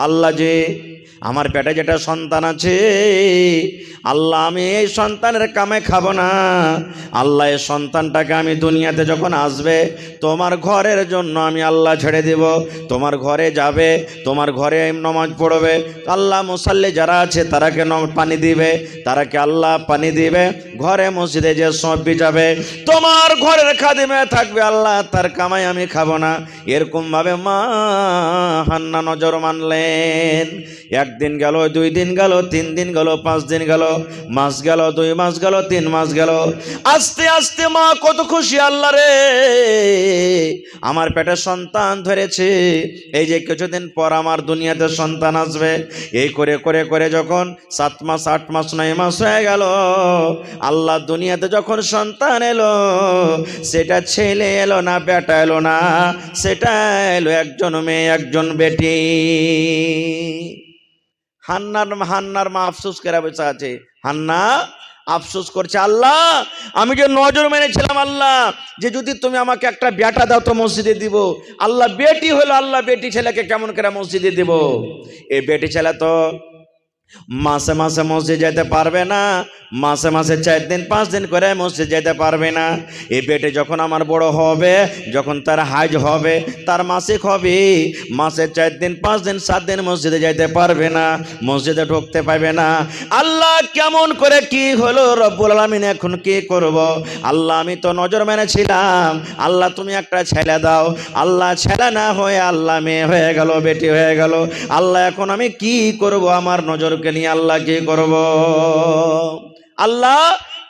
আল্লাহ যে আমার পেটে যেটা সন্তান আছে, আল্লাহ আমি এই সন্তানের কামে খাবো না। আল্লাহ এই সন্তানটাকে আমি দুনিয়াতে যখন আসবে তোমার ঘরের জন্য আমি আল্লাহ ছেড়ে দেব। তোমার ঘরে যাবে, তোমার ঘরে নামাজ পড়বে, আল্লাহ মুসাল্লি যারা আছে তারাকে পানি দিবে, তারাকে আল্লাহ পানি দিবে, ঘরে মসজিদে যে সব যাবে, তোমার ঘরের খাদিমে থাকবে, আল্লাহ তার কামাই আমি খাবো না। এরকম ভাবে মা হান্না নজর মানলেন। একদিন গেল, 2 দিন গেল, 3 দিন গেল, 5 দিন গেল, মাস গেল, 2 মাস গেল, 3 মাস গেল। আস্তে আস্তে মা কত খুশি, আল্লাহ রে আমার পেটে সন্তান ধরেছে, এই যে কিছুদিন পর আমার দুনিয়াতে সন্তান আসবে। এই করে করে করে যখন 7 মাস 8 মাস 9 মাস হয়ে গেল, আল্লাহ দুনিয়াতে যখন সন্তান এলো, সেটা ছেলে এলো না বেটা এলো না, সেটা এলো একজন মেয়ে একজন বেটি। হান্নার মা আফসোস করে বসে আছে। হান্না আফসোস করছে, আল্লাহ আমি যে নজর মেনেছিলাম আল্লাহ, যে যদি তুমি আমাকে একটা বেটা দাও তো মসজিদে দিব। আল্লাহ বেটি হলো, আল্লাহ বেটি ছেলেকে কেমন করে মসজিদে দিব? এই বেটি ছেলে তো মাসে মাসে মসজিদ যেতে পারবে না, মাসে মাসে 4 দিন 5 দিন করে মসজিদ যেতে পারবে না। এই বেটে যখন আমার বড় হবে, যখন তার হাজ হবে, তার মাসিক হবে, মাসে 4 দিন 5 দিন 7 দিন মসজিদে যেতে পারবে না, মসজিদে ঢুকতে পারবে না। আল্লাহ কেমন করে কি হলো রব্বুল আলামিন, এখন কি করব? আল্লাহ আমি তো নজর মেনেছিলাম, আল্লাহ তুমি একটা ছেলে দাও। আল্লাহ ছেলে না হয়ে আল্লাহ মেয়ে হয়ে গেল, বেটি হয়ে গেল। আল্লাহ এখন আমি কি করব? আমার নজরকে নিয়ে আল্লাহ কি করব? আল্লাহ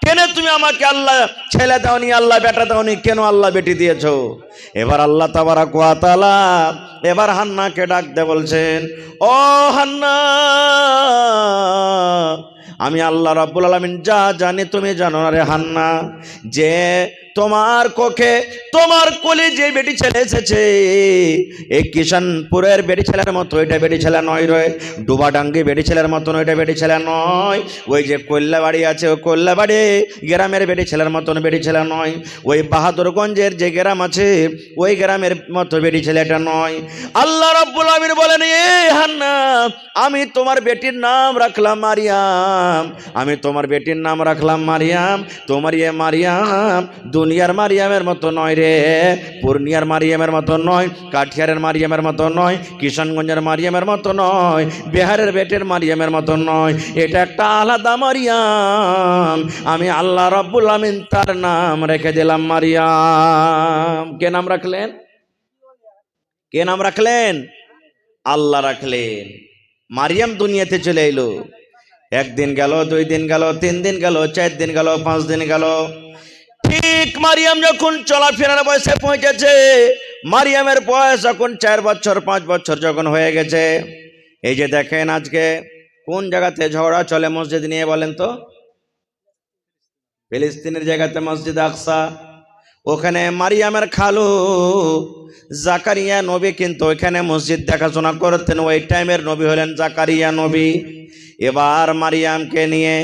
কেন তুমি আমাকে আল্লাহ ছেলে দাওনি, আল্লাহ বেটা দাওনি, কেন আল্লাহ বেটি দিয়েছো? এবার আল্লাহ তাবারাক ওয়া তাআলা এবার হান্নাকে ডাক দিয়ে বলছেন, ও হান্না, আমি আল্লাহ রাব্বুল আলামিন যা জানি তুমি জানো না রে হান্না, যে তোমার কোখে তোমার কোলে যে বেটি ছেলে এসেছে, এই কিষানপুরের বেটি ছেলের মতো এটা বেটি ছেলে নয় রে, ডুবাডাঙ্গি বেটি ছেলের মতন ওইটা বেটি ছেলে নয়, ওই যে কল্যাবাড়ি আছে ওই কল্যাবাড়ি গ্রামের বেটি ছেলের মতন বেটি ছেলে নয়, ওই বাহাদুরগঞ্জের যে গ্রাম আছে ওই গ্রামের মতো বেটি ছেলেটা নয়। আল্লাহ রাব্বুল আলামিন বলেন, এ হান্না আমি তোমার বেটির নাম রাখলাম মারিয়াম, আমি তোমার বেটির নাম রাখলাম মারিয়াম। তোমার এ মারিয়াম দুনিয়ার মারিয়ামের মতো নয় রে, পূর্ণিয়ার মারিয়ামের মতো নয়, কাঠিয়ারের মারিয়ামের মতো নয়, কিষানগঞ্জের মারিয়ামের মতো নয়, বিহারের বেটের মারিয়ামের মতো নয়, এটা একটা আলাদা মারিয়াম। আমি আল্লাহ রাব্বুল আমিন তার নাম রেখে দিলাম মারিয়াম। কে নাম রাখলেন? কে নাম রাখলেন? আল্লাহ রাখলেন। মারিয়াম দুনিয়াতে চলে এলো। 1 দিন গেল, 2 দিন গেল, 3 দিন গেল, 4 দিন গেল, 5 দিন গেল। ঠিক মারিয়াম যখন চলাফেরার বয়সে পৌঁছেছে, মারিয়ামের বয়স যখন 4 বছর 5 বছর যখন হয়ে গেছে, এই যে দেখেন আজকে কোন জায়গাতে ঝগড়া চলে মসজিদ নিয়ে বলেন তো? ফিলিস্তিনের জায়গাতে মসজিদ আকসা, ওখানে মারিয়ামের খালু জাকারিয়া নবী কিন্তু ওইখানে মসজিদ দেখাশোনা করতেন। ওই টাইমের নবী হলেন জাকারিয়া নবী। এবার মারিয়ামকে নিয়ে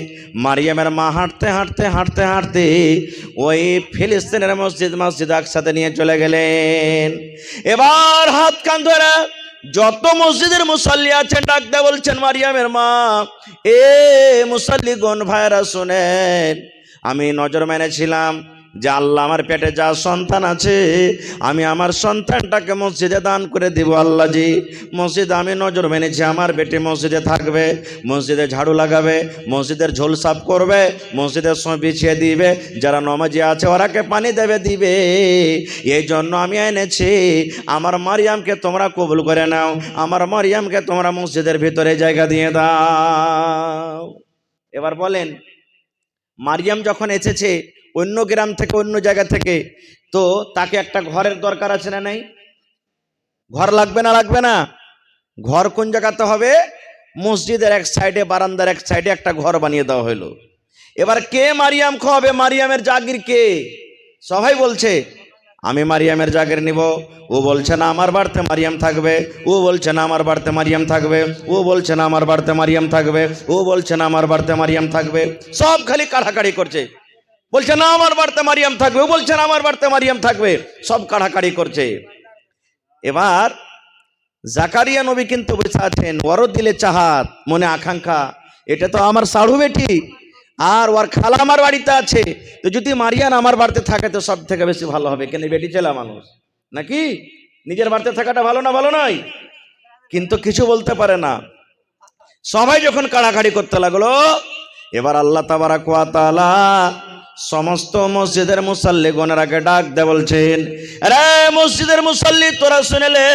মারিয়ামের মা হাঁটতে হাঁটতে হাঁটতে হাঁটতে ওই ফিলিস্তিনের মসজিদ আকসাতে নিয়ে চলে গেলেন। এবার হাত কান ধরে যত মসজিদের মুসাল্লি আছেন ডাক দিয়ে বলছেন, মারিয়ামের মা, এ মুসাল্লিগণ ভাইরা শুনেন, আমি নজর মেনেছিলাম যে আল্লাহ আমার পেটে যা সন্তান আছে আমি আমার সন্তানটাকে মসজিদে দান করে দিব। আল্লাহ জি মসজিদে আমি নজর মেনেছি আমার বেটি মসজিদে থাকবে, মসজিদে ঝাড়ু লাগাবে, মসজিদের ঝোল সাফ করবে, মসজিদের সময় বিছিয়ে দিবে, যারা নমাজি আছে ওরাকে পানি দেবে দিবে। এই জন্য আমি এনেছি, আমার মারিয়ামকে তোমরা কবুল করে নাও, আমার মারিয়ামকে তোমরা মসজিদের ভিতরে জায়গা দিয়ে দাও। এবার বলেন, মারিয়াম যখন এসেছে অন্য গ্রাম থেকে অন্য জায়গা থেকে, তো তাকে একটা ঘরের দরকার আছে না নাই? ঘর লাগবে না লাগবে না? ঘর কোন জায়গাতে হবে? মসজিদের এক সাইডে, বারান্দার এক সাইডে একটা ঘর বানিয়ে দেওয়া হলো। এবার কে মারিয়াম খাওয়াবে? মারিয়ামের জাগির কে? সবাই বলছে আমি মারিয়ামের জাগির নিব। ও বলছে না আমার বাড়িতে মারিয়াম থাকবে, ও বলছে না আমার বাড়িতে মারিয়াম থাকবে, ও বলছে না আমার বাড়িতে মারিয়াম থাকবে, ও বলছে না আমার বাড়িতে মারিয়াম থাকবে। সব খালি কাড়াকাড়ি করছে, বলছে না আমার বাড়িতে মারিয়াম থাকবে, ও বলছে না আমার বাড়িতে মারিয়াম থাকবে, সব কাড়াকাড়ি করছে। এবার জাকারিয়া নবী কিন্তু বসে আছেন, ওরও দিলে চাহাত, মনে আকাঙ্ক্ষা, এটা তো আমার সাড়ু বেটি, আর ওর খালা আমার বাড়িতে আছে, তো যদি মারিয়ান আমার বাড়িতে থাকে তো সব থেকে বেশি ভালো হবে। কেন বেটি ছেলে মানুষ নাকি, নিজের বাড়িতে থাকাটা ভালো না, ভালো নয়? কিন্তু কিছু বলতে পারে না। সবাই যখন কাড়াকাড়ি করতে লাগলো, এবার আল্লাহ তাবারাক ওয়া তাআলা সমস্ত মসজিদের মুসাল্লি গণেরাকে ডাক দে বলছেন, আরে মসজিদের মুসাল্লি তোরা শুনেলে,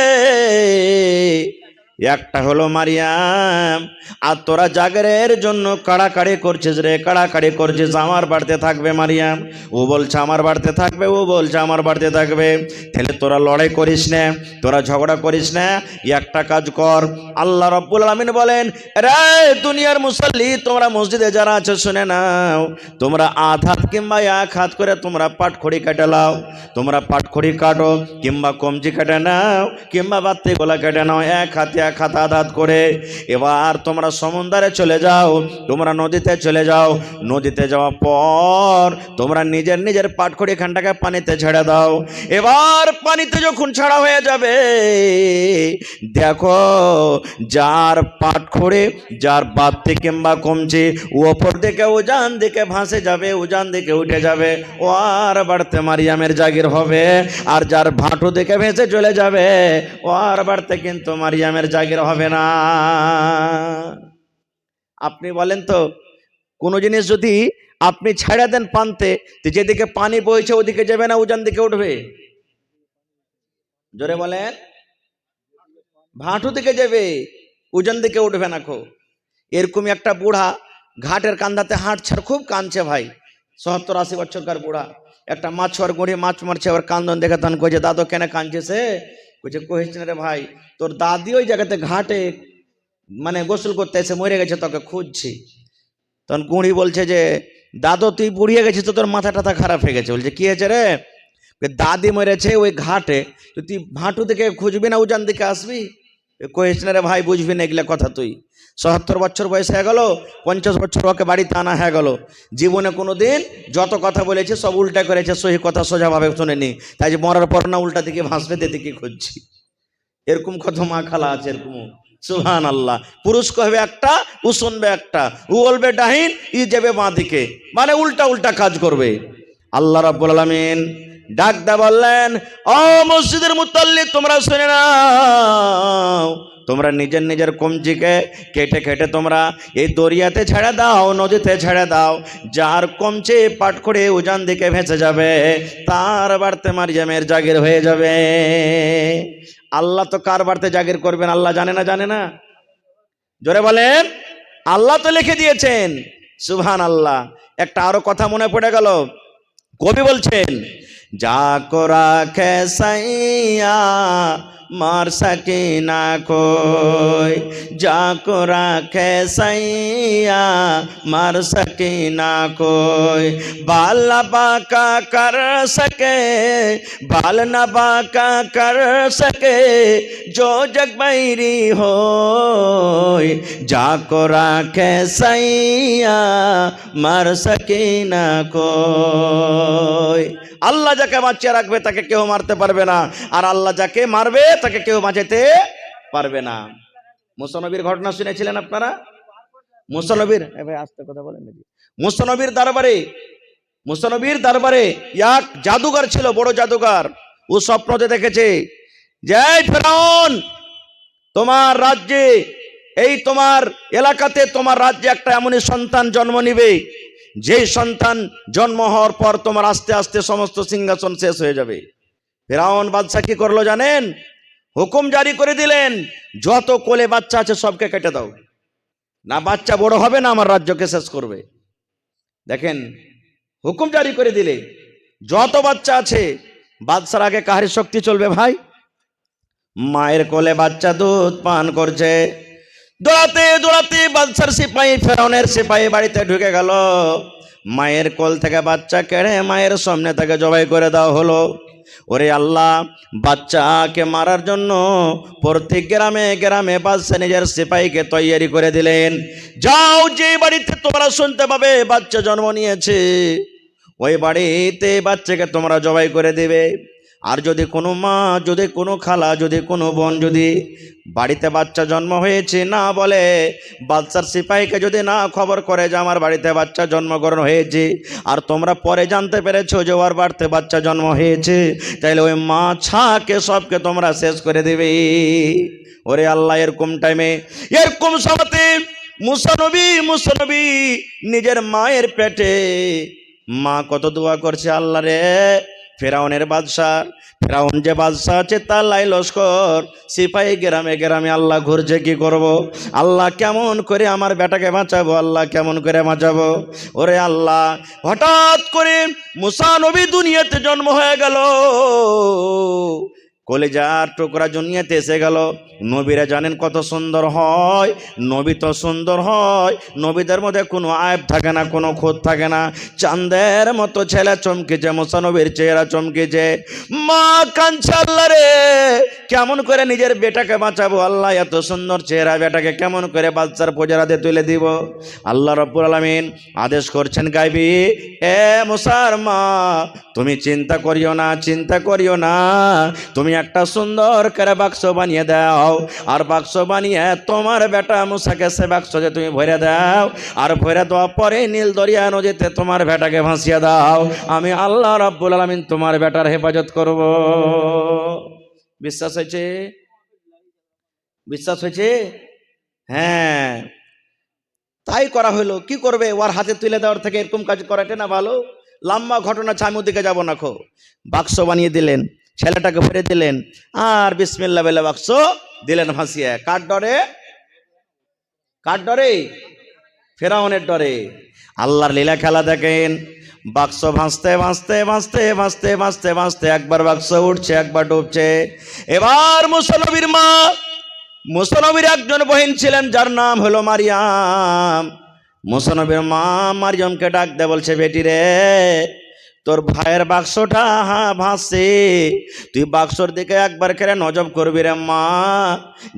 একটা হলো মারিয়াম, আর তোরা জাগরের জন্য কাড়াকাড়ি করছিস রে, কাড়াকাড়ি করছিস, আমার বাড়িতে থাকবে মারিয়াম, ও বলছে আমার বাড়িতে থাকবে, ও বলছে আমার বাড়িতে থাকবে। তাহলে তোরা লড়াই করিস না, তোরা ঝগড়া করিস না, একটা কাজ কর। আল্লাহ রাব্বুল আলামিন বলেন, রে দুনিয়ার মুসাল্লি তোমরা মসজিদে যারা আছো শুনে নাও, তোমরা আধ হাত কিংবা এক হাত করে তোমরা পাটখড়ি কেটে নাও, তোমরা পাটখড়ি কাটো কিংবা কমজি কেটে নাও কিংবা বাত্তি গোলা কেটে নাও, এক হাতে এক হাত আধ হাত করে। এবার তোমরা সমুদ্রে চলে যাও, তোমরা নদীতে চলে যাও, নদীতে যাওয়ার পর তোমরা নিজের নিজের পাটখড়ি খানটাকে পানিতে ছেড়ে দাও। এবার পানিতে যখন ছাড়া হয়ে যাবে, দেখো যার পাটখড়ি, যার বাত্তি কিংবা কমছে, ওপর দিকে উজান দিকে ভাসে যাবে, উজান দিকে উঠে যাবে, ও আর বাড়তে মারিয়ামের জাগির হবে। আর যার ভাঁটু দিকে ভেসে চলে যাবে, ও আর বাড়তে কিন্তু মারিয়ামের জাগির হবে না। আপনি বলেন তো, কোনো জিনিস যদি আপনি ছেড়ে দেন পানতে, তো যেদিকে পানি বইছে ওদিকে যাবে না উজান দিকে উঠবে? জোরে বলেন। ভাঁটু দিকে যাবে, উজান দিকে উঠবে না। খো এরকমই একটা বুড়া ঘাটের কান্দাতে হাঁটছে, খুব কাঁদছে ভাই, 70-80 বছরকার বুড়া। একটা মাছুয়ার গুঁড়ি মাছ মারছে, ওর কান্দন দেখে তখন কইছে, দাদু কেন কাঁদছে সে? কইছে কহিস না রে ভাই, তোর দাদি ওই জায়গাতে ঘাটে মানে গোসল করতে এসে মরে গেছে, তোকে খুঁজছি। তখন গুঁড়ি বলছে যে, দাদু তুই বুড়িয়ে গেছিস তো, তোর মাথা টাথা খারাপ হয়ে গেছে। বলছে কি হয়েছে রে? দাদি মরেছে ওই ঘাটে, তো তুই ভাঁটু দিকে খুঁজবি না উজান দিকে আসবি? কহিস না রে ভাই, বুঝবি না এগুলা কথা তুই। ৭০ বছর বয়স হয়ে গেল, 50 বছর ওকে বাড়িতে আনা হয়ে গেল, জীবনে কোনো দিন যত কথা বলেছে সব উল্টা করেছে, সহি কথা সোজাভাবে শোনেনি, তাই যে মরার পর না উল্টা দিকে ভাসবে, দিকে খুঁজছি। এরকম কত মা খালা আছে, এরকম। সুবহানাল্লাহ। পুরুষ কহবে একটা, ও শুনবে একটা, ও বলবে ডাহিন, ই যাবে বাঁ দিকে, মানে উল্টা উল্টা কাজ করবে। আল্লাহ রাব্বুল আলামিন ডাক দা বললেন, ও মসজিদের মুতাল্লি তোমরা শুনে নাও, তোমরা নিজের নিজের কমজিকে কেটে কেটে তোমরা এই দরিয়াতে ছেড়ে দাও, নদীতে ছেড়ে দাও। যার কমচে পাট করে উজান দিকে ভেসে যাবে, তার বাড়তে মারিয়ামের জাগির হয়ে যাবে। আল্লাহ তো কার বাড়তে জাগির করবেন আল্লাহ জানে না, জানে না? জোরে বলেন। আল্লাহ তো লিখে দিয়েছেন। সুবহানাল্লাহ। একটা আরো কথা মনে পড়ে গেল, কবি বলছেন, যা করা খেসাইয়া মার সাকিনা কই, যা করা খেসাইয়া মার সাকিনা কই, বাল না বাঁকা কর সকে, বাল না বাঁকা কর সকে, जो जग बैरी हो, যা করা খেসাইয়া মার সাকিনা কই। আল্লাহ যাকে বাঁচিয়ে রাখবে তাকে কেউ মারতে পারবে না, আর আল্লাহ যাকে মারবে তাকে কেউ বাঁচাতে পারবে না। মুসা নবীর ঘটনা শুনেছিলেন আপনারা? মুসা নবীর, ভাই আস্তে কথা বলেন নাকি? মুসা নবীর দরবারে এক জাদুঘর ছিল, বড় জাদুঘর। ও স্বপ্নতে দেখেছে যে ফেরাউন, তোমার রাজ্যে, এই তোমার এলাকাতে, তোমার রাজ্যে একটা এমনই সন্তান জন্ম নিবে, যে সন্তান জন্ম হওয়ার পর তোমার আস্তে আস্তে সমস্ত সিংহাসন শেষ হয়ে যাবে। ফেরাউন বাদশা কি করলো জানেন? হুকুম জারি করে দিলেন, যত কোলে বাচ্চা আছে সবকে কেটে দাও, না বাচ্চা বড় হবে না আমার রাজ্যকে শেষ করবে। দেখেন, হুকুম জারি করে দিলে যত বাচ্চা আছে, বাদশার আগে কাহারি শক্তি চলবে ভাই? মায়ের কোলে বাচ্চা দুধ পান করছে, দৌড়াতে দৌড়াতে বাদশার সিপাহী, ফেরাউনের সিপাহী বাড়িতে ঢুকে গেল। মায়ের কোল থেকে বাচ্চা কেড়ে মায়ের সামনে তাকে জবাই করে দেওয়া হলো। ওরে আল্লাহ, বাচ্চাকে মারার জন্য প্রত্যেক গ্রামে গ্রামে বাদশা নিজের সিপাহীকে তৈয়ারি করে দিলেন, যাও যে বাড়িতে তোমরা শুনতে পাবে বাচ্চা জন্ম নিয়েছে, ওই বাড়িতে বাচ্চাকে তোমরা জবাই করে দেবে। আর যদি কোনো মা, যদি কোনো খালা, যদি কোনো বোন যদি বাড়িতে বাচ্চা জন্ম হয়েছে না বলে, বাচ্চার সিপাহীকে যদি না খবর করে যে আমার বাড়িতে বাচ্চা জন্মগ্রহণ হয়েছে, আর তোমরা পরে জানতে পেরেছো যে ওর বাড়িতে বাচ্চা জন্ম হয়েছে, তাইলে ওই মা ছাকে সবকে তোমরা শেষ করে দেবে। ওরে আল্লাহ, এরকম টাইমে, এরকম সময়তে মুসা নবী নিজের মায়ের পেটে মা কত দোয়া করছে, আল্লাহ রে, ফেরাউনের বাদশাহ, ফেরাউন যে বাদশাহ আছে তার লাই লস্কর সিপাহী গ্রামে গ্রামে, আল্লাহ ঘুরছে, কি করব, আল্লাহ কেমন করে আমার বেটাকে বাঁচাবো, আল্লাহ কেমন করে বাঁচাবো। ওরে আল্লাহ, হঠাৎ করে মুসা নবী দুনিয়াতে জন্ম হয়ে গেল, কলেজার টুকরা দুনিয়াতে এসে গেল। নবীরা জানেন কত সুন্দর হয়, নবী তো সুন্দর হয়, নবীদের মধ্যে কোনো আয়ব থাকে না, কোনো খুঁত থাকে না। চাঁদের মতো ছেলে চমকেছে, মুসা নবীর চেহারা চমকেছে। মা কাঁদছে, আল্লাহ রে, কেমন করে নিজের বেটাকে বাঁচাবো, আল্লাহ এত সুন্দর চেহারা বেটাকে কেমন করে বাচ্চার পোজারাতে তুলে দিব। আল্লাহ রাব্বুল আলামিন আদেশ করছেন, গাইবি, এ মুসার মা, তুমি চিন্তা করিও না, চিন্তা করিও না, তুমি একটা সুন্দর করে বাক্স বানিয়ে দাও, আর বাক্স বানিয়ে তোমার বেটা মুসাকে সে বাক্সে তুমি ভরে দাও, আর ভরে দেওয়ার পরে নীল দরিয়া নদীতে তোমার বেটাকে ভাসিয়ে দাও। আমি আল্লাহ রাব্বুল আলামিন তোমার বেটার হেফাজত করব। বিশ্বাস হয়েছে? বিশ্বাস হয়েছে? হ্যাঁ, তাই করা হলো। কি করবে, ওর হাতে তুলে দেওয়ার থেকে এরকম কাজ করাটা না ভালো। লম্বা ঘটনা, ছামু দিকে যাবো না, খো বাক্স বানিয়ে দিলেন, ছেলেটাকে ভরে দিলেন, আর বিসমিল্লাহ বলে বাক্স দিলেন ভাসিয়ে। কার ডরে? কার ডরে? ফেরাউনের ডরে। আল্লাহর লীলা খেলা দেখেন, বাক্স ভাসতে ভাসতে ভাসতে ভাসতে ভাসতে ভাসতে একবার বাক্স উঠছে, একবার ডুবছে। এবার মুসা নবীর মা, মুসা নবীর একজন বহিন ছিলেন যার নাম হলো মারিয়াম। মুসা নবীর মা মারিয়ামকে ডাক দে, বলছে, বেটি রে, তোর ভাইয়ের বাক্সটা ভাসছে, তুই বাক্সর দিকে একবার করে নজর করবি রে মা,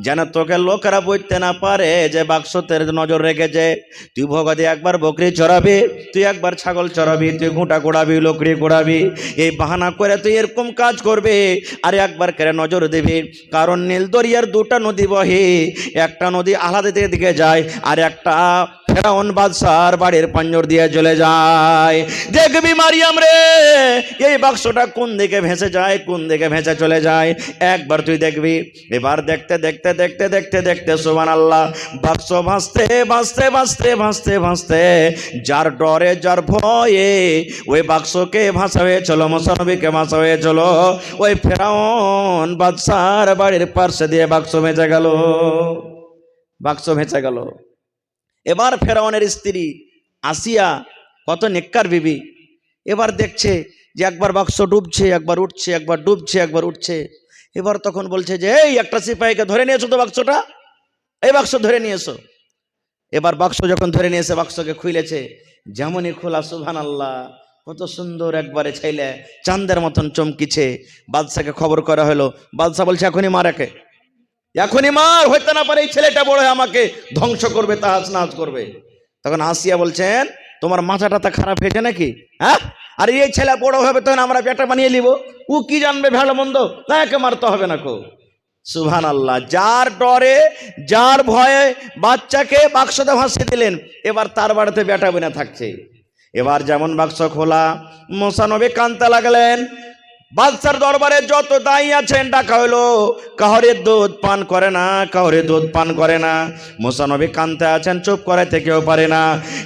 যেন তোকে লোকেরা বুঝতে না পারে যে বাক্সতে নজর রেখেছে। তুই ভগতে একবার বকরি চড়াবি, তুই একবার ছাগল চড়াবি, তুই ঘুঁটা কোড়াবি, লোকড়ি কোড়াবি, এই বাহানা করে তুই এরকম কাজ করবি, আর একবার করে নজর দিবি। কারণ নীল দরিয়ার দুটা নদী বহে, একটা নদী আলাদা দিকে যায়, আর একটা ফেরাউন বাদশার বাড়ির পাঞ্জর দিয়ে চলে যায়। দেখবি মারিয়াম রে, এই বাক্সটা কোন দিকে ভেসে যায়, কোন দিকে ভেসে চলে যায়, একবার তুই দেখবি। এবার দেখতে দেখতে দেখতে দেখতে দেখতে সুবহানাল্লাহ, বাক্স ভাসতে ভাসতে ভাসতে ভাসতে ভাসতে যার ডরে, যার ভয়ে ওই বাক্সকে ভাসা হয়ে চলো, মুসা নবীকে ভাসা হয়ে চলো, ওই ফেরাউন বাদশার বাড়ির পাশে দিয়ে বাক্স ভেসে গেল, বাক্স ভেসে গেল। এবার ফেরাউনের স্ত্রী আসিয়া, কত নেককার বিবি, এবার দেখছে যে একবার বাক্স ডুবছে, একবার উঠছে, একবার ডুবছে, একবার উঠছে। এবার তখন বলছে যে, এই একটা সিপাহীকে ধরে নিয়েছো তো বাক্সটা, এই বাক্স ধরে নিয়েছো। এবার বাক্স যখন ধরে নিয়েছে, বাক্সকে খুলেছে, যেমনই খোলা, সুবহানাল্লাহ, কত সুন্দর একবারে ছেলে চাঁদের মতন চমকিছে। বাদশাকে খবর করা হলো, বাদশা বলছে, এখনই মার, একে এখনই মার, হইতে না পারে এই ছেলেটা বড় হয়ে আমাকে ধ্বংস করবে, তাহাজ নাজ করবে। তখন আসিয়া বলছেন, তোমার মাথাটা তা খারাপ হয়েছে নাকি? হ্যাঁ, আর এই ছেলে বড় হবে তখন আমরা পেটা বানিয়ে নিব, ও কি জানবে ভালো মন্দ, তাকে মারতে হবে না কো। সুবহানাল্লাহ, যার ডরে, যার ভয়ে বাচ্চাকে বাক্সতে ভাসিয়ে দিলেন, এবার তার বাড়িতে বেটা বিনা থাকছে। এবার যেমন বাক্স খোলা, মুসা নবী কাঁদতে লাগলেন। বাদশার দরবারে যত দায়ী আছেন ডাকা হলো, কাহরে দুধ পান করে না, কাহরে দুধ পান করে না। মুসা নবী কাঁদতে আছেন, চুপ করাইতে কেউ পারে না।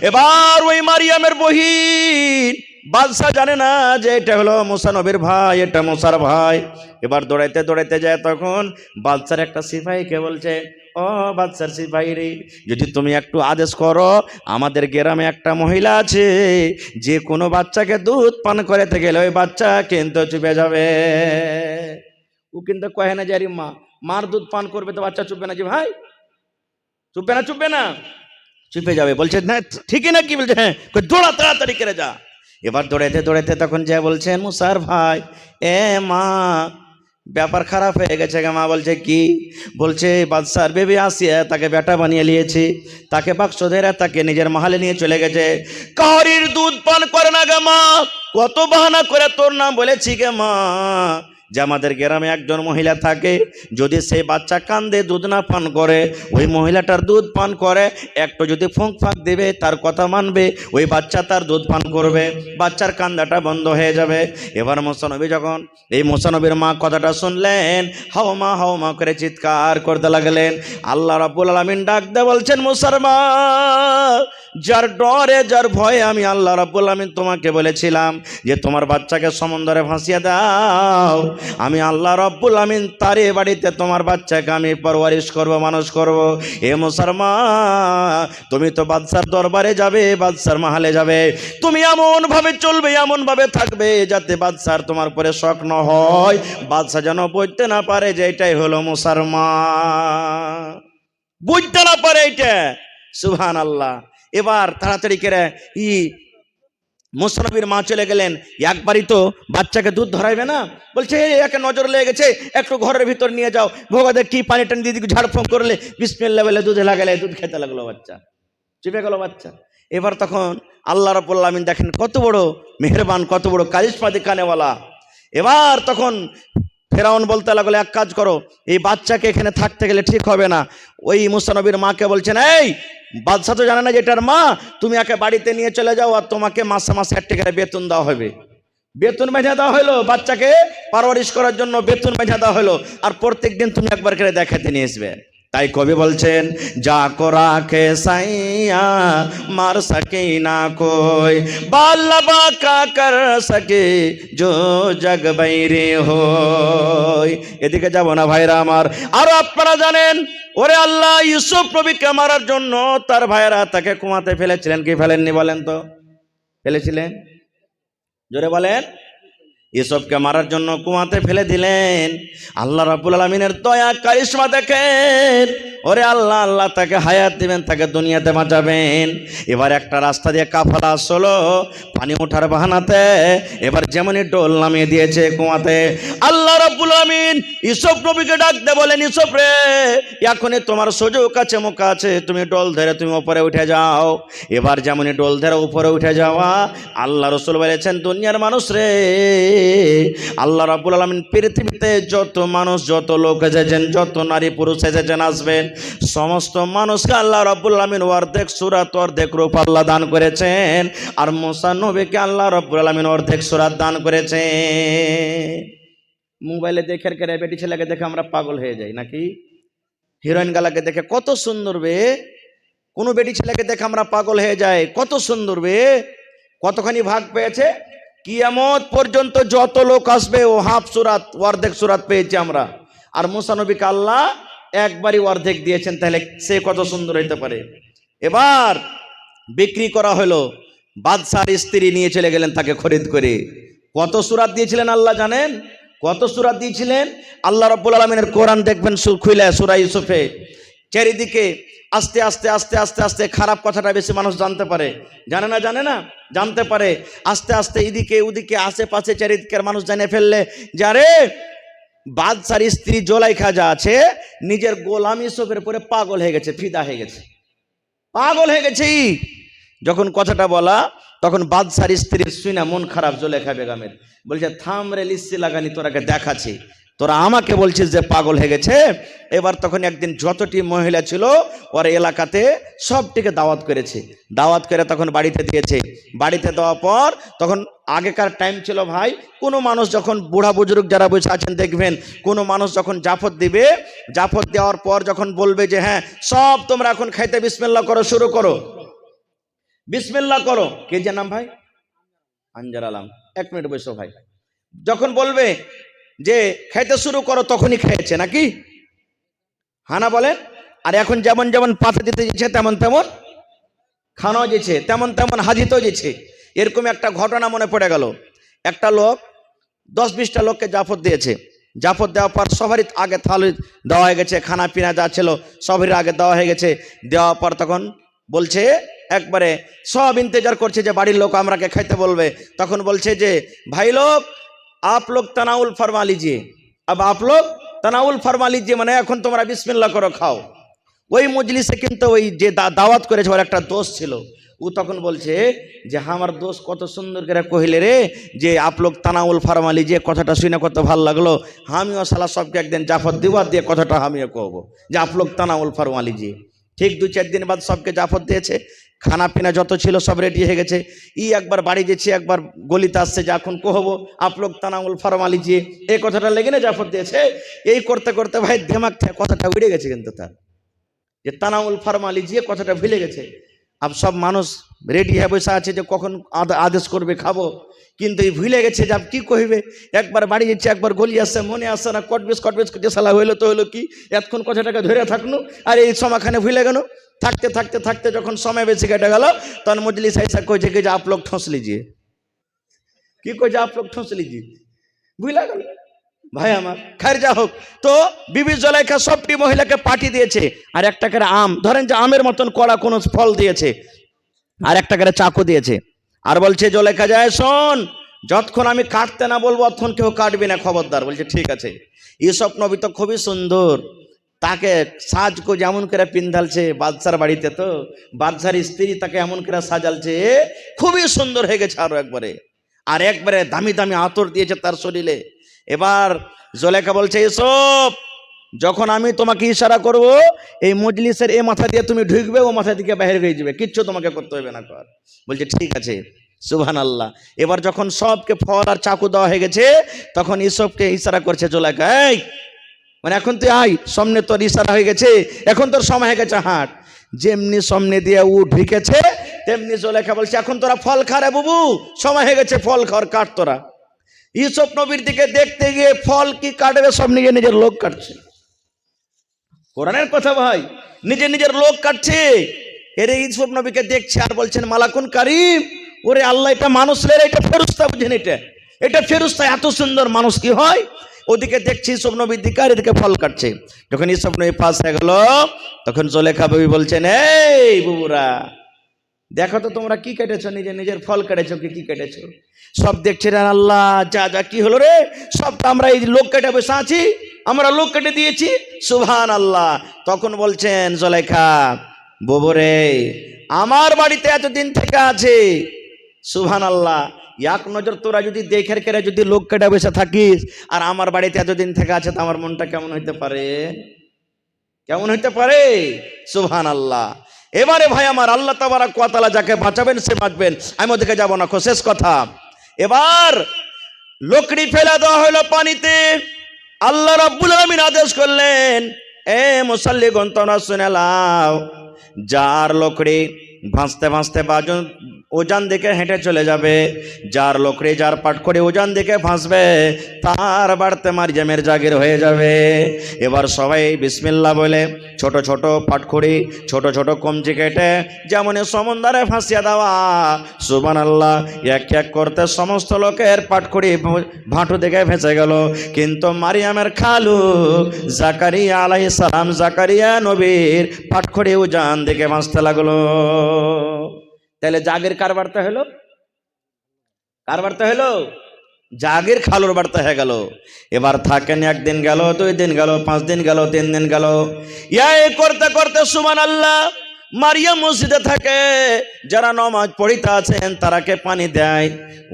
এবার ওই মারিয়ামের বহিন, বাদশা জানে না যে এটা হলো মুসা নবীর ভাই, এটা মুসার ভাই। এবার দৌড়াইতে দৌড়াইতে যায়, তখন বাদশার একটা সিপাহীকে বলছে, ও বাদশার সিপাহী রে, যদি তুমি একটু আদেশ করো, আমাদের গ্রামে একটা মহিলা আছে, যে কোনো বাচ্চাকে দুধ পান করাতে গেলে ওই বাচ্চা কিন্তু চুপে যাবে। ও কিন্তু কহে না যে আরে মা, মার দুধ পান করবে তো বাচ্চা চুপবে না, যে ভাই চুপবে না, চুপবে না, চুপে যাবে। বলছে, না ঠিকই না, কি বলছে, হ্যাঁ, দৌড়া, তাড়াতাড়ি করে যা। এবার দৌড়াইতে দৌড়াইতে তখন যা বলছেন, মুসার ভাই, এ মা, ব্যাপার খারাপ হয়ে গেছে গে। মা বলছে, কি? বলছে, বাদশার বেবি আসিয়া তাকে বেটা বানিয়ে নিয়েছি, তাকে বাক্স ধরে তাকে নিজের মহলে নিয়ে চলে গেছে। কাহরির দুধ পান করে না গে মা, কত বাহানা করে তোর নাম বলেছি গে মা, যে আমাদের গ্রামে একজন মহিলা থাকে, যদি সেই বাচ্চা কান্দে দুধ না পান করে, ওই মহিলাটার দুধ পান করে, একটু যদি ফুঁক ফাঁক দেবে তার কথা মানবে, ওই বাচ্চা তার দুধ পান করবে, বাচ্চার কান্দাটা বন্ধ হয়ে যাবে। এবার মুসানবী যখন এই মুসানবীর মা কথাটা শুনলেন, হাও মা করে চিৎকার করতে লাগলেন। আল্লাহ রাব্বুল আলামিন ডাক দিয়ে বলছেন, মুসার মা, যার ডরে যার ভয়ে আমি আল্লাহ রাব্বুল আলামিন তোমাকে বলেছিলাম যে তোমার বাচ্চাকে সমুদ্রে ভাসিয়ে দাও, আমি আল্লাহ রাব্বুল আলামিন তারে বাড়িতে তোমার বাচ্চাকে আমি পরওয়ারিশ করব, মানুষ করব। এ মুসার মা, তুমি তো বাদশার দরবারে যাবে, বাদশার মাহালে যাবে, তুমি এমন ভাবে চলবে, এমন ভাবে থাকবে যাতে বাদশার তোমার পরে শক না হয়, বাদশা যেন বুঝতে না পারে যে এটাই হলো মুসার মা, বুঝতে না পারে এটা। সুবহানাল্লাহ। এবার তাড়াতাড়ি করে মুসা নবীর মা চলে গেলেন। একবারই তো বাচ্চাকে দুধ ধরাইবে না, বলছে একে নজর লেগে গেছে, একটু ঘরের ভিতর নিয়ে যাও, ভোগাদের কি পানি টানি দিদি ঝাড়ফুঁক করলে বিসমিল্লাহ বলে দুধে লাগালে, দুধ খেতে লাগলো, বাচ্চা চেপে গেল বাচ্চা। এবার তখন আল্লাহ রাব্বুল আলামিন দেখেন কত বড় মেহেরবান, কত বড় কারিশমাতি কানেওয়ালা। এবার তখন ফেরাউন বলতে লাগলো, এক কাজ করো, এই বাচ্চাকে এখানে থাকতে গেলে ঠিক হবে না। ওই মুসা নবীর মাকে বলছেন, এই বাদশা তো জানে না যে এটার মা, তুমি একে বাড়িতে নিয়ে চলে যাও, আর তোমাকে মাসে মাসে 1 টাকা বেতন দেওয়া হবে। বেতন বেঁধে দেওয়া হলো, বাচ্চাকে পারওয়ারিশ করার জন্য বেতন বেঁধে দেওয়া হলো, আর প্রত্যেক দিন তুমি একবার করে দেখাতে নিয়ে আসবে। তাই কবি বলছেন, যা কো রাখে সাইয়া মার সকে না কই, বাল্লাবা কা কর সকে জো জগ বাইরে হয়। এদিকে যাব না ভাইরা আমার। আর আপনারা জানেন, ওরে আল্লাহ ইউসুফ নবীকে মারার জন্য তার ভাইরা তাকে কুয়াতে ফেলেছিলেন, কি ফেলেননি বলেন তো? ফেলেছিলেন, জোরে বলেন। ইউসুফকে মারার জন্য কুয়াতে ফেলে দিলেন। আল্লাহ রাব্বুল আলামিনের দয়া কারিশমা দেখেন, ওরে আল্লাহ, আল্লাহ তাকে হায়াত দিবেন, তাকে দুনিয়াতে বাঁচাবেন। এবার একটা রাস্তা দিয়ে কাফেলা আসলো পানি ওঠার বাহানাতে, এবার যেমনই ডোল নামিয়ে দিয়েছে কুয়াতে, আল্লাহ রাব্বুল আলামিন ইউসুফ নবীকে ডাক দিয়ে বলেন, ইউসুফ রে, এখনই তোমার সুযোগ আছে, মৌকা আছে, তুমি ডোল ধরে তুমি উপরে উঠে যাও। এবার যেমনই ডোল ধরে উপরে উঠে যাওয়া, আল্লাহ রাসূল বলেছেন, দুনিয়ার মানুষ রে, আল্লাহ রাব্বুল আলামিন পৃথিবীতে যত মানুষ, যত লোক এসেছেন, যত নারী পুরুষ এসেছেন আসবেন, সমস্ত মানুষকে আল্লাহ রাব্বুল আলামিন অর্ধেক সূরাত অর্ধেক রূপ আল্লাহ দান করেছেন, আর মুসা নবীকে আল্লাহ রাব্বুল আলামিন অর্ধেক সূরাত দান করেছেন। মোবাইলে দেখে করে বেটি ছেলেকে দেখে আমরা পাগল হয়ে যাই নাকি? হিরোইন গালাকে দেখে কত সুন্দর বে, কোন বেটি ছেলেকে দেখে আমরা পাগল হয়ে যাই, কত সুন্দর বে, কতখানি ভাগ পেয়েছে। কিয়ামত পর্যন্ত যত লোক আসবে ও হাফ সূরাত অর্ধেক সূরাত পেয়েছি আমরা, আর মুসা নবীকে আল্লাহ একবারই অর্ধেক দিয়েছেন, তাহলে সে কত সুন্দর হইতে পারে। এবার বিক্রি করা হলো, বাদশার স্ত্রী নিয়ে চলে গেলেন তাকে খরিদ করে। কত সূরাত দিয়েছিলেন আল্লাহ জানেন? কত সূরাত দিয়েছিলেন? আল্লাহ রাব্বুল আলামিনের কোরআন দেখবেন খুলে সূরা ইউসুফে, চারিদিকে আস্তে আস্তে আস্তে আস্তে আস্তে খারাপ কথাটা বেশি মানুষ জানতে পারে, জানে না জানতে পারে, আস্তে আস্তে এদিকে ওদিকে আশেপাশে চারিদিকের মানুষ জানে ফেললে, যারে বাদশার স্ত্রী জোলাইখা যা আছে, নিজের গোলাম ইউসুফের পরে পাগল হয়ে গেছে, ফিদা হয়ে গেছে, পাগল হয়ে গেছে। যখন কথাটা বলা, তখন বাদশার স্ত্রীর শুনে মন খারাপ জোলাইখা বেগমের, বলছে, থাম রে লিস্সি লাগানি, তোরাকে দেখাচ্ছি, তোরা আমাকে বলছিস যে পাগল হয়ে গেছে। এবার তখন একদিন যতটি মহিলা ছিল ওর এলাকাতে সবটিকে দাওয়াত করেছে, দাওয়াত করে তখন বাড়িতে দিয়েছে। বাড়িতে দেওয়ার পর তখন আগেকার টাইম ছিল ভাই, কোনো মানুষ যখন বুড়া বুজুর্গ যারা বসে আছেন দেখবেন, কোনো মানুষ যখন জাফত দিবে, জাফত দেওয়ার পর যখন বলবে যে হ্যাঁ সব তোমরা এখন খাইতে বিসমিল্লাহ করো, শুরু করো, বিসমিল্লাহ করো। কে যে নাম ভাই? আনজার আলম। 1 মিনিট বসো ভাই। যখন বলবে যে খাইতে শুরু করো, তখনই খেয়েছে নাকি? হানা বলেন। আর এখন যেমন যেমন পাথা দিতে যেছে, তেমন তেমন খানাও যেছে, তেমন তেমন হাজিতেও যেছে। এরকম একটা ঘটনা মনে পড়ে গেল। একটা লোক 10-20টা লোককে জাফত দিয়েছে, জাফত দেওয়ার পর সবারই আগে থালি দেওয়া হয়ে গেছে, খানা পিনা যা ছিল সবারই আগে দেওয়া হয়ে গেছে। দেওয়ার পর তখন বলছে, একবারে সব ইন্তজার করছে যে বাড়ির লোক আমরাকে খাইতে বলবে। তখন বলছে যে ভাই লোক, आप लोग तनाउल फरमा लीजिए, अब आप लोग तनाउल फरमा लीजिए, মানে এখন তোমরা বিসমিল্লাহ করো, খাও। ওই মজলিসে কিন্তু ওই যে দাওয়াত করেছে ওর একটা দোষ ছিল। ও তখন বলছে যে আমার দোষ কত সুন্দর করে কহিলে রে, যে আপ লোক তানাউল ফারমা লিজিয়ে, কথাটা শুনে কত ভালো লাগলো। আমিও সালা সবকে একদিন জাফর দিব দিয়ে কথাটা আমিও কহবো যে আপ লোক তানাউল ফারমা লিজিয়ে। ঠিক 2-4 দিন বাদ সবকে জাফর দিয়েছে, খানা পিনা যত ছিল সব রেডি হয়ে গেছে। একবার বাড়ি যেছি, একবার গলিতে আসছে যে এখন কহবো আপ লোক তানাউল ফারমা লিজিয়ে, এই কথাটা লেগে না জাফর দিয়েছে। এই করতে করতে ভাই দিমাগ থেকে কথাটা উড়ে গেছে, কিন্তু তার যে তানাউল ফারমা লিজিয়ে কথাটা ভুলে গেছে। अब सब मानुष रेडी है बसा আছে যে কখন আদেশ করবে খাবো, কিন্তু এই ভুলে গেছে যে কি কইবে। একবার বাড়ি যাচ্ছে, একবার গলি আসছে, মনে আসছে না, কটবেস যে শালা হইলো তো হইলো কি, এতক্ষণ কথাটাকে ধরে থাকলো আর এই সময়খানে ভুলে গেল। থাকতে থাকতে থাকতে যখন সময় বেশি কেটে গেল, তখন মজলিস ऐसा কইছে যে आप लोग ठोस लीजिए। কি কইছে आप लोग ठोस लीजिए, ভুলে গেল ভাই আমার। খাইর যা হোক, তো বিবি জুলাইখা সবটি মহিলাকে পার্টি দিয়েছে, আর একটা করে আম, ধরেন যে আমের মতন কড়া কোন ফল দিয়েছে, আর একটা করে চাকু দিয়েছে, আর বলছে জুলাইখা যায় শোন, যতক্ষণ আমি কাটতে না বলবো ততক্ষণ কেউ কাটবি না, খবরদার। বলছে ঠিক আছে। ইউসুফ নবী তো খুবই সুন্দর, তাকে সাজকো যেমন করে পিন্ধালছে, বাদশার বাড়িতে তো বাদশার স্ত্রী তাকে এমন করে সাজালছে, খুবই সুন্দর হয়ে গেছে আরো একবারে। আর একবারে দামি দামি আতর দিয়েছে তার শরীরে। এবার জুলাইখা বলছে ইউসুফ, যখন আমি তোমাকে ইশারা করব, এই মজলিসের এই মাথা দিয়ে তুমি ঢুকবে, ও মাথা দিকে বাইরে হয়ে যাবে, কিচ্ছু তোমাকে করতে হবে না কর। বলছে ঠিক আছে, সুবহানাল্লাহ। এবার যখন সবকে ফল আর চাকু দেওয়া হয়ে গেছে, তখন ইউসুফকে ইশারা করছে জুলাইখা, এই মানে এখন তুই আয়, সামনে তোর ইশারা হয়ে গেছে, এখন তোর সময় হয়ে গেছে, হাঁট। যেমনি সামনে দিয়ে ও ঢুকেছে, তেমনি জুলাইখা বলছে এখন তোরা ফল খা রে বুবু, সময় হয়ে গেছে, ফল খাওয়ার, কাট তোরা। ইউসুফ নবীর দিকে দেখতে গিয়ে ফল কি কাটবে সব নিজে নিজের লোক কাটছে। কোরআনের কথা ভাই, নিজে নিজের লোক কাটছে। এরে ইউসুফ নবীকে দেখছে আর বলছেন মালাকুন কারিম, ওরে আল্লাহ, এটা মানুষ রে, এটা ফেরেশতা, বুঝেন এটা ফেরেশতা, এত সুন্দর মানুষ কি হয়। ওদিকে দেখছি ইউসুফ নবীর দিকে, আর এদিকে ফল কাটছে। যখন ইউসুফ নবী পাস হয়ে গেল, তখন জুলাইখা বিবি বলছেন, এই বুবুরা দেখো তো তোমরা কি কেটেছো, নিজে নিজের ফল কেটেছো কি কেটেছো। সব দেখছে আল্লাহ, যা যা কি হলো রে, সব তো আমরা এই লোক কেটে বসে আছি, আমরা লোক কেটে দিয়েছি, সুবহানাল্লাহ। তখন বলছেন জুলাইখা, বুবুরে আমার বাড়িতে এতদিন থেকে আছে, সুবহানাল্লাহ, এক নজর তোরা যদি দেখের কেড়ে যদি লোক কেটে বসে থাকিস, আর আমার বাড়িতে এতদিন থেকে আছে, তো আমার মনটা কেমন হইতে পারে, কেমন হইতে পারে, সুবহানাল্লাহ। এবারে ভাই আমার, আল্লাহ তাবারাক ওয়া তাআলা যাকে বাঁচাবেন সে বাঁচবেন, আমি ওদিকে যাব না, শেষ কথা। এবার লোকড়ি ফেলে দেওয়া হলো পানিতে। আল্লাহ রাব্বুল আলামিন আদেশ করলেন, এ মুসাল্লিগণ তোমরা শুনে নাও, যার লোকড়ি ভাসতে ভাসতে বাজন ওজান দিকে হেঁটে চলে যাবে, যার লোকড়ি যার পাট করে ওজান দিকে ভাসবে, তার বাড়তে মারজামের জাগির হয়ে যাবে। এবার সবাই বিসমিল্লাহ বলে ছোট ছোট পাটখড়ি, ছোট ছোট কমচি কেটে যেমন সমুদ্রে ভাসিয়ে দেওয়া, সুবহানাল্লাহ, এক এক করতে সমস্ত লোকের পাটখড়ি ভাঁটু দিকে ভেসে গেল। কিন্তু মারিয়ামের খালু জাকারিয়া আলাইহিস সালাম, জাকারিয়া নবীর পাটখড়ি ওজান দিকে ভাসতে লাগলো। তাহলে জাগের কার বার্তা হলো, কার বার্তা হলো, জাগের খালুর বার্তা হয়ে গেল। এবার থাকেন, একদিন গেল, 2 দিন গেল, 5 দিন গেল, 3 দিন গেল, এই করতে করতে সুবহানাল্লাহ মারিয়াম মসজিদে থাকে, যারা নামাজ পড়িতে আছেন তারাকে পানি দেয়,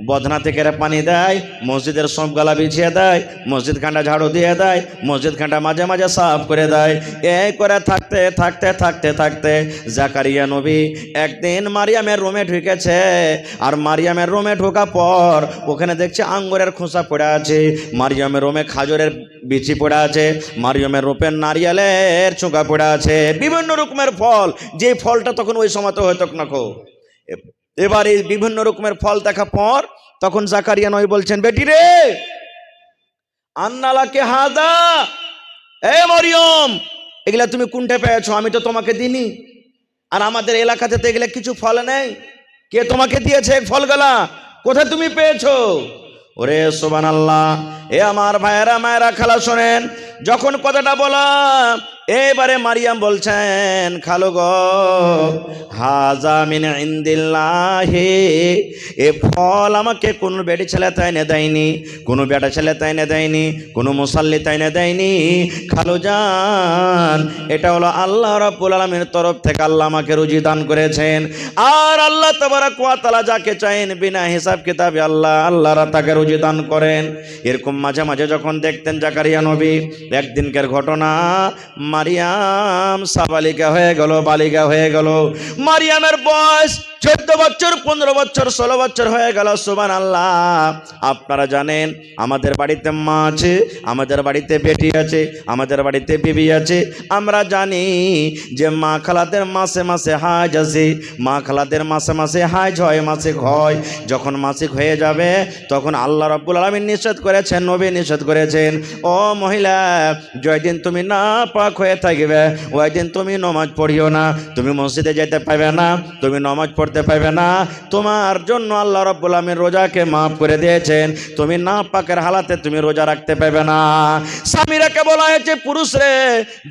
বদনা থেকে পানি দেয়, মসজিদের সব গালা বিছিয়ে দেয়, মসজিদ খানটা ঝাড়ু দিয়ে দেয়, মসজিদ খানটা মাঝে মাঝে সাফ করে দেয়। এই করে থাকতে থাকতে থাকতে থাকতে জাকারিয়া নবী একদিন মারিয়ামের রুমে ঢুকেছে। আর মারিয়ামের রুমে ঢোকা পর ওখানে দেখছে আঙ্গুরের খোসা পড়ে আছে, মারিয়ামের রুমে খাজরের বিচি পড়ে আছে, মারিয়ামের রূপের নারিয়ালের চোখা পড়ে আছে, বিভিন্ন রকমের ফল, যে ফলটা তখন ওই সময় তো হয়তো না খো। এবার এই বিভিন্ন রকমের ফল দেখা পর তখন জাকারিয়া নবী বলছেন, বেটি রে আন্নালাকে হাদা, এ মরিয়ম এগুলা তুমি কোনটা পেয়েছো, আমি তো তোমাকে দিনি, আর আমাদের এলাকাতে তো এগুলা কিছু ফল নেই, কে তোমাকে দিয়েছে ফলগুলা, কোথায় তুমি পেয়েছো। ওরে সুবহানাল্লাহ, এ আমার ভাইয়েরা মায়েরা খালা শোনেন, যখন কথাটা বলা এবারে মারিয়াম বলছেন, খালু গো, হাজা মিন ইনদিল্লাহি, এ ফল আমাকে কোনো বেটি ছেলে তাইনে দেয়নি, কোনো বেটা ছেলে তাইনে দেয়নি, কোনো মুসাল্লি তাইনে দেয়নি। খালু জান, এটা হলো আল্লাহ রাব্বুল আলামিনের তরফ থেকে আল্লাহ আমাকে রুজি দান করেছেন। আর আল্লাহ তাবারক ওয়া তাআলা যাকে চাইেন বিনা হিসাব কিতাবে আল্লাহরা তাকে রুজি দান করেন। এরকম মাঝে মাঝে যখন দেখতেন জাকারিয়া নবী, একদিনকার ঘটনা, মারিয়াম সাবালিকা হয়ে গেল, বালিকা হয়ে গেল। মারিয়ামের বয়স 14 বছর, 15 বছর, 16 বছর হয়ে গেল। সুবহানাল্লাহ। আপনারা জানেন আমাদের বাড়িতে মা আছে, আমাদের বাড়িতে বেটি আছে, আমাদের বাড়িতে বিবি আছে। আমরা জানি যে মা খালাদের মাসে মাসে হাজ আছে, মা খালাদের মাসে মাসে হাজ হয়, মাসিক হয়। যখন মাসিক হয়ে যাবে তখন আল্লাহ রাব্বুল আলামিন নিষেধ করেছেন, নবী নিষেধ করেছেন, ও মহিলা, যেদিন তুমি না পাক হয়ে থাকবে ওই দিন তুমি নামাজ পড়িও না, তুমি মসজিদে যেতে পারবে না, তুমি নামাজ পড়তে পারবে না। তোমার জন্য আল্লাহ রাব্বুল আলামিন রোজাকে মাফ করে দিয়েছেন, তুমি না পাকের হালাতে তুমি রোজা রাখতে পারবে না। স্বামীরাকে বলা হয়েছে, পুরুষরে,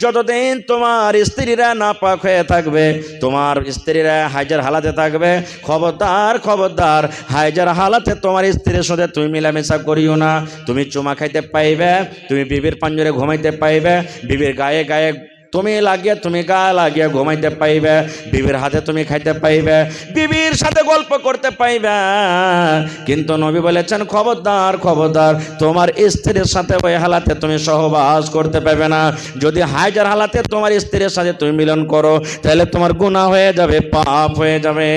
যতদিন তোমার স্ত্রীরা না পাক হয়ে থাকবে, তোমার স্ত্রীরা হাইজার হালাতে থাকবে, খবরদার খবরদার, হাইজার হালাতে তোমার স্ত্রীর সাথে তুমি মিলামেশা করিও না। তুমি চুমা খাইতে পাইবে, তুমি বিবির পাঞ্জরে ঘুমাইতে পাইবে, বিবির গায়ে গায়ে তুমি লাগিয়ে, তুমি গা লাগিয়ে ঘুমাইতে পাইবে, বিবির হাতে তুমি খাইতে পাইবে, বিবির সাথে গল্প করতে পাইবে। কিন্তু নবী বলেছেন, খবরদার খবরদার, তোমার স্ত্রীর সাথে ওই হালাতে তুমি সহবাস করতে পারবে না। যদি হাইজার হালাতে তোমার স্ত্রীর সাথে তুমি মিলন করো, তাহলে তোমার গুনাহ হয়ে যাবে, পাপ হয়ে যাবে।